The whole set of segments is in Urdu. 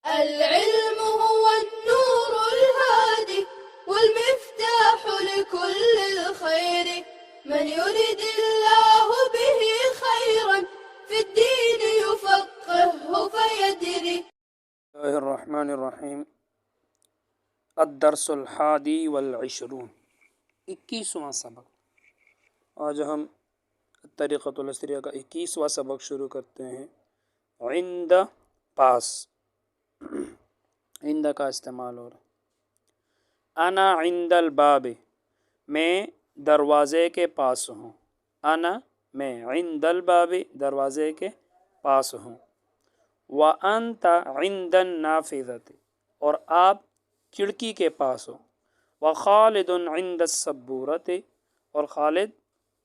العلم هو النور الهادي والمفتاح لكل الخير، من يرد الله به خيرا في الدين يفقهه فيدري. بسم الله الرحمن الرحیم۔ الدرس الحادی والعشرون، 21واں سبق۔ آج ہم طریقۃ الاسریہ کا 21واں سبق شروع کرتے ہیں۔ عند، پاس، عند کا استعمال ہو رہا ہے۔ انا عند الباب، میں دروازے کے پاس ہوں۔ انا، میں، عند الباب، دروازے کے پاس ہوں۔ وَأَنْتَ عِنْدَ النَّافِذَةِ، اور آپ کھڑکی کے پاس ہو۔ وَخَالِدٌ عِنْدَ السَّبُّورَةِ، اور خالد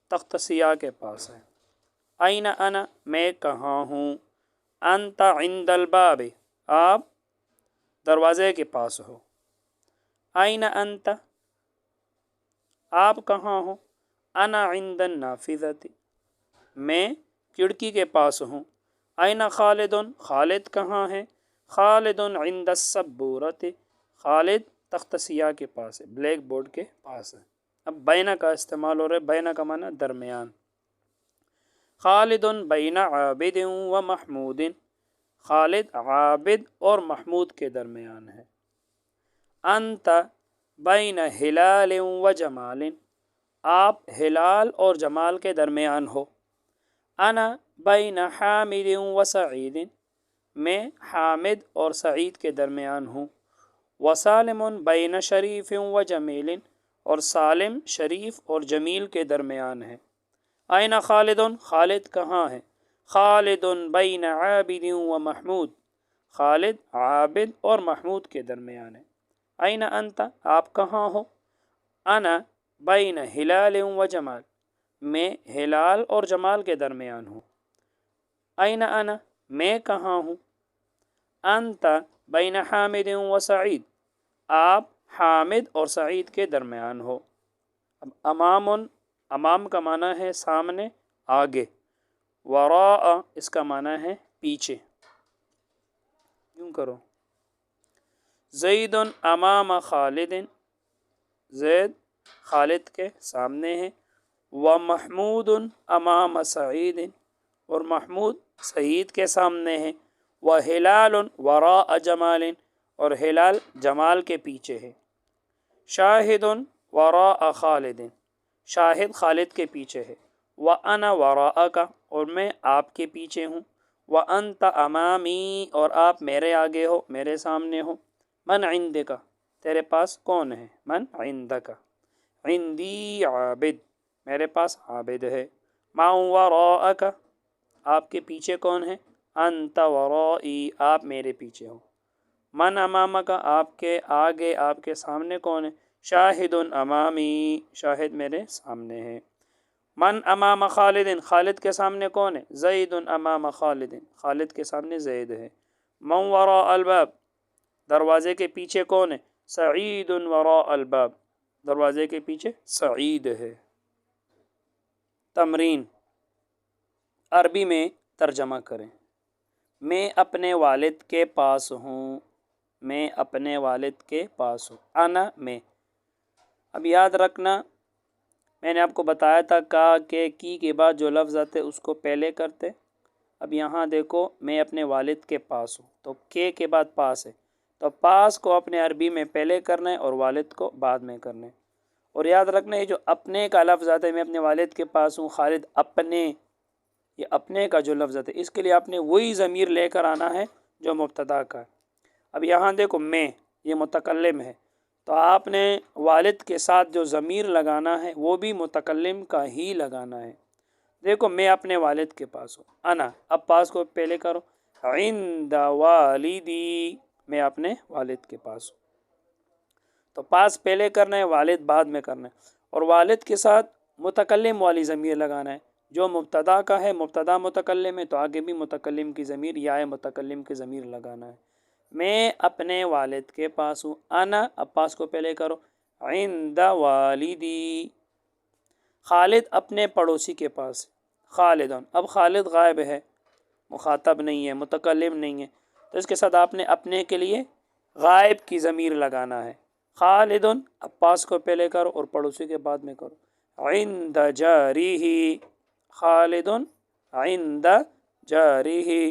تخت سیاہ کے پاس ہے۔ أَيْنَ أَنَا، میں کہاں ہوں۔ أَنْتَ عِنْدَ الْبَابِ، آپ دروازے کے پاس ہو۔ أَيْنَ أَنْتَ، آپ کہاں ہو۔ أَنَا عِنْدَ النَّافِذَةِ، میں کھڑکی کے پاس ہوں۔ أَيْنَ خالد، خالد کہاں ہے۔ خالد عند السبورۃ، خالد تخت سیاہ کے پاس ہے، بلیک بورڈ کے پاس ہے۔ اب بین کا استعمال ہو رہا ہے۔ بین کا معنی درمیان۔ خالد بین عابد و محمود، خالد عابد اور محمود کے درمیان ہے۔ انت بین ہلال و جمال، آپ ہلال اور جمال کے درمیان ہو۔ انا بین حامد و سعید، میں حامد اور سعید کے درمیان ہوں۔ وسالم بین شریف و جمیل، اور سالم شریف اور جمیل کے درمیان ہے۔ أین خالد، خالد کہاں ہے۔ خالد بین عابد و محمود، خالد عابد اور محمود کے درمیان ہے۔ أین انت، آپ کہاں ہو۔ انا بین ہلال و جمال، میں ہلال اور جمال کے درمیان ہوں۔ أین انا، میں کہاں ہوں۔ انت بین حامد و سعید، آپ حامد اور سعید کے درمیان ہو۔ اب امام، امام کا معنی ہے سامنے، آگے۔ وراء، اس کا معنی ہے پیچھے۔ یوں کرو، زید امام خالد، زید خالد کے سامنے ہے۔ ومحمود امام سعید، اور محمود سعید کے سامنے ہے۔ وہلال وراء جمال، اور ہلال جمال کے پیچھے ہے۔ شاہد وراء خالد، شاہد خالد کے پیچھے ہے۔ وَأَنَا وَرَاءَكَ، اور میں آپ کے پیچھے ہوں۔ وَأَنْتَ أَمَامِي، اور آپ میرے آگے ہو، میرے سامنے ہو۔ من عندک، تیرے پاس کون ہے۔ من عندک، عندی عابد، میرے پاس عابد ہے۔ مَن وَرَاءَكَ، آپ کے پیچھے کون ہے۔ انت ورائی، آپ میرے پیچھے ہو۔ من امامک، آپ کے آگے، آپ کے سامنے کون ہے۔ شاہد امامی، شاہد میرے سامنے ہے۔ من امام خالد، خالد کے سامنے کون ہے۔ زید امام خالد، خالد کے سامنے زید ہے۔ من وراء الباب، دروازے کے پیچھے کون ہے۔ سعید وراء الباب، دروازے کے پیچھے سعید ہے۔ تمرین، عربی میں ترجمہ کریں۔ میں اپنے والد کے پاس ہوں، میں اپنے والد کے پاس ہوں۔ انا، میں۔ اب یاد رکھنا، میں نے آپ کو بتایا تھا کا کے کی کے بعد جو لفظ آتے اس کو پہلے کرتے۔ اب یہاں دیکھو، میں اپنے والد کے پاس ہوں، تو کے بعد پاس ہے، تو پاس کو اپنے عربی میں پہلے کرنا ہے اور والد کو بعد میں کرنا ہے۔ اور یاد رکھنا ہے جو اپنے کا لفظ آتا ہے، میں اپنے والد کے پاس ہوں، خالد اپنے، یہ اپنے کا جو لفظ آتا ہے اس کے لیے آپ نے وہی ضمیر لے کر آنا ہے جو مبتدا کا ہے۔ اب یہاں دیکھو، میں، یہ متکلم ہے، تو آپ نے والد کے ساتھ جو ضمیر لگانا ہے وہ بھی متکلم کا ہی لگانا ہے۔ دیکھو، میں اپنے والد کے پاس ہوں، انا، اب پاس کو پہلے کرو۔ عند والدی، میں اپنے والد کے پاس ہوں، تو پاس پہلے کرنا ہے، والد بعد میں کرنا ہے۔ اور والد کے ساتھ متکلم والی ضمیر لگانا ہے، جو مبتدا کا ہے، مبتدا متکلم ہے تو آگے بھی متکلم کی ضمیر یا متکلم کی ضمیر لگانا ہے۔ میں اپنے والد کے پاس ہوں، انا، اب پاس کو پہلے کرو۔ عند والدی، خالد اپنے پڑوسی کے پاس، خالدن، اب خالد غائب ہے، مخاطب نہیں ہے، متکلم نہیں ہے، تو اس کے ساتھ آپ نے اپنے کے لیے غائب کی ضمیر لگانا ہے. خالد، اب پاس کو پہلے کرو اور پڑوسی کے بعد میں کرو. عند جارہ، خالد عند جارہ،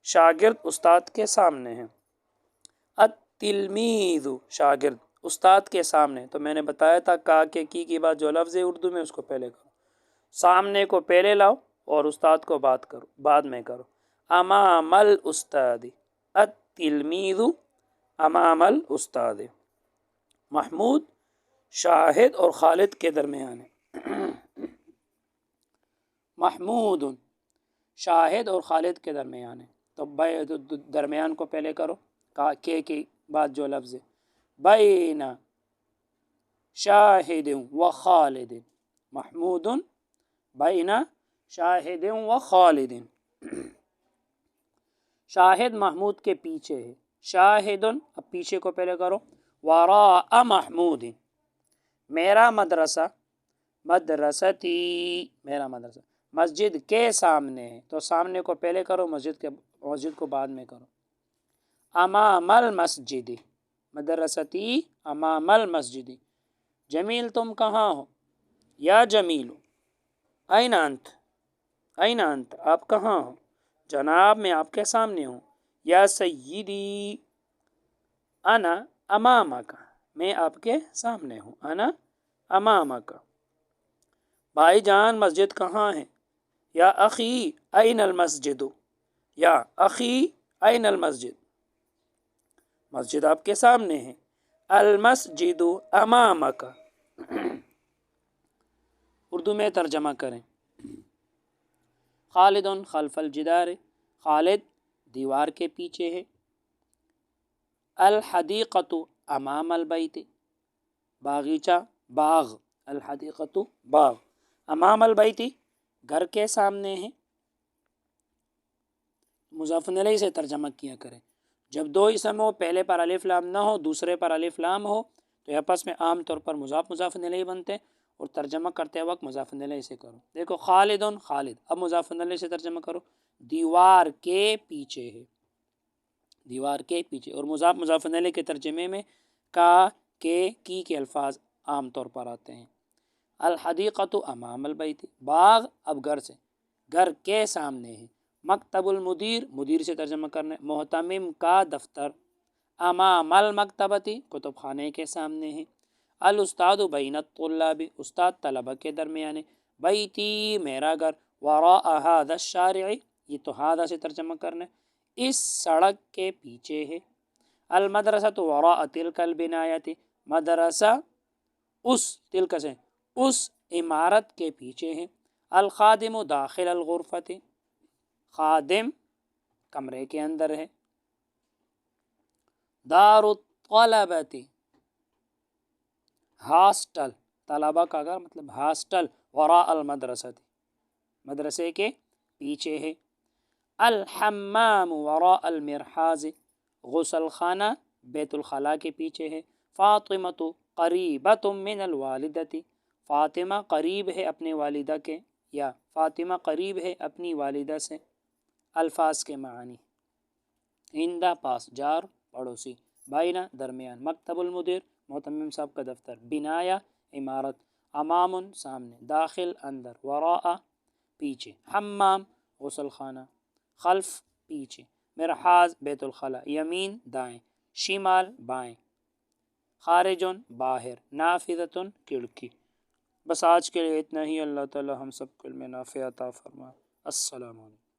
شاگرد استاد کے سامنے ہے. التلمیذ، شاگرد استاد کے سامنے. تو میں نے بتایا تھا کا کے کی بعد جو لفظ ہے اردو میں اس کو پہلے کرو، سامنے کو پہلے لاؤ اور استاد کو بعد میں کرو. امام الاستاد، التلمیذ امام الاستاد. محمود شاہد اور خالد کے درمیان ہے. محمود شاہد اور خالد کے درمیان ہے. تو درمیان کو پہلے کرو، کے کی بعد جو لفظ ہے. بین شاہد و خالد، محمود بین شاہد و خالد. شاہد محمود کے پیچھے ہے. شاہد، اب پیچھے کو پہلے کرو. وراء محمود، میرا مدرسہ، مدرستی میرا مدرسہ مسجد کے سامنے ہے. تو سامنے کو پہلے کرو، مسجد کو بعد میں کرو. امام المسجد، مدرستی امام المسجد. جمیل تم کہاں ہو؟ یا جمیل این انت، این انت آپ کہاں ہو؟ جناب میں آپ کے سامنے ہوں. یا سیدی انا امامک، میں آپ کے سامنے ہوں. انا امامک. بھائی جان مسجد کہاں ہے؟ یا اخی این المسجد، یا اخی این المسجد، مسجد آپ کے سامنے ہے. المسجد امامک. اردو میں ترجمہ کریں. خالد خلف الجدار، خالد دیوار کے پیچھے ہے. الحدیقۃ امام البیت، باغیچہ باغ، الحدیقۃ باغ. امام البیت گھر کے سامنے ہے. مضاف الیہ سے ترجمہ کیا کریں. جب دو اسم ہو، پہلے پر الف لام نہ ہو، دوسرے پر الف لام ہو، تو آپس میں عام طور پر مضاف الیہ بنتے ہیں، اور ترجمہ کرتے وقت مضاف الیہ سے کرو. دیکھو خالد خالد، اب مضاف الیہ سے ترجمہ کرو. دیوار کے پیچھے ہے، دیوار کے پیچھے. اور مضاف الیہ کے ترجمے میں کا کے الفاظ عام طور پر آتے ہیں. الحدیقۃ امام البیت، باغ اب گھر سے، گھر کے سامنے ہے. مکتب المدیر، مدیر سے ترجمہ کرنا ہے. محتمم کا دفتر. امام المکتبتی، کتب خانے کے سامنے ہے. الاستاد بین الطلاب، استاد طلبہ کے درمیان ہے. بیتی میرا گھر. وراء ھذا الشارع، یہ تو ھذا سے ترجمہ کرنا ہے، اس سڑک کے پیچھے ہے. المدرسۃ وراء تلک البنایۃ، مدرسہ اس تلک سے اس عمارت کے پیچھے ہے. الخادم داخل الغرفۃ، خادم کمرے کے اندر ہے. دار الطلبۃ، ہاسٹل، طلبہ کا گھر مطلب ہاسٹل. وراء المدرسۃ، مدرسے کے پیچھے ہے. الحمام وراء المرحاض، غسل خانہ بیت الخلاء کے پیچھے ہے. فاطمۃ قریبۃ من الوالدۃ، فاطمہ قریب ہے اپنے والدہ کے، یا فاطمہ قریب ہے اپنی والدہ سے. الفاظ کے معنی. عندہ پاس، جار پڑوسی. بائنا درمیان. مکتب المدیر محتمم صاحب کا دفتر. بنایا عمارت. امام سامنے. داخل اندر. وراء پیچھے. حمام غسل خانہ. خلف پیچھے. مرحاض بیت الخلاء. یمین دائیں. شمال بائیں. خارجن باہر. نافذۃ کھڑکی. بس آج کے لیے اتنا ہی. اللہ تعالی ہم سب کو علم نافع عطا فرمائے. السلام علیکم.